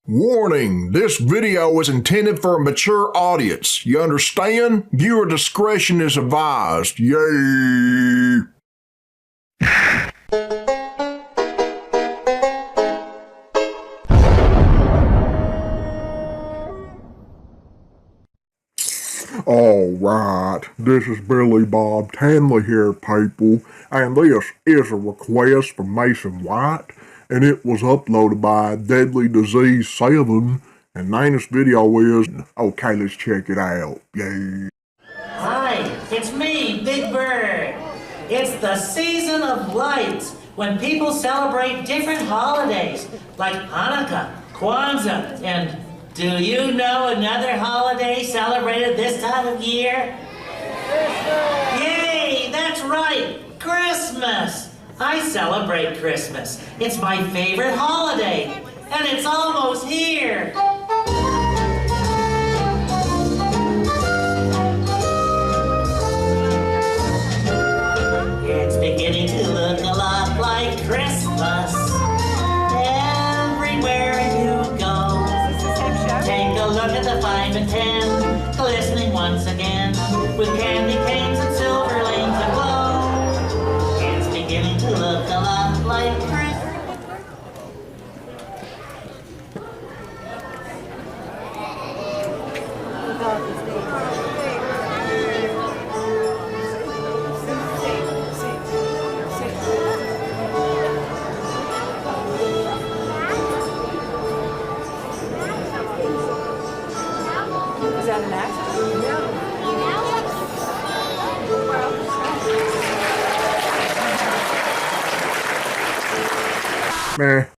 Warning, this video is intended for a mature audience. You understand? Viewer discretion is advised. Yay! Alright, this is Billy Bob Tanley here, people, and this is a request from Mason White, and it was uploaded by Deadly Disease 7, and Nana's video is, okay, let's check it out, yay. Hi, it's me, Big Bird. It's the season of lights, when people celebrate different holidays, like Hanukkah, Kwanzaa, and do you know another holiday celebrated this time of year? Christmas! Yay, that's right, Christmas! I celebrate Christmas. It's my favorite holiday, and it's almost here. It's beginning to look a lot like Christmas. Everywhere you go. Take a look at the 5 and 10, glistening once again, with candy canes and silver lanes aglow. It's beginning to look a lot like Christmas. Is that an accident? Meh.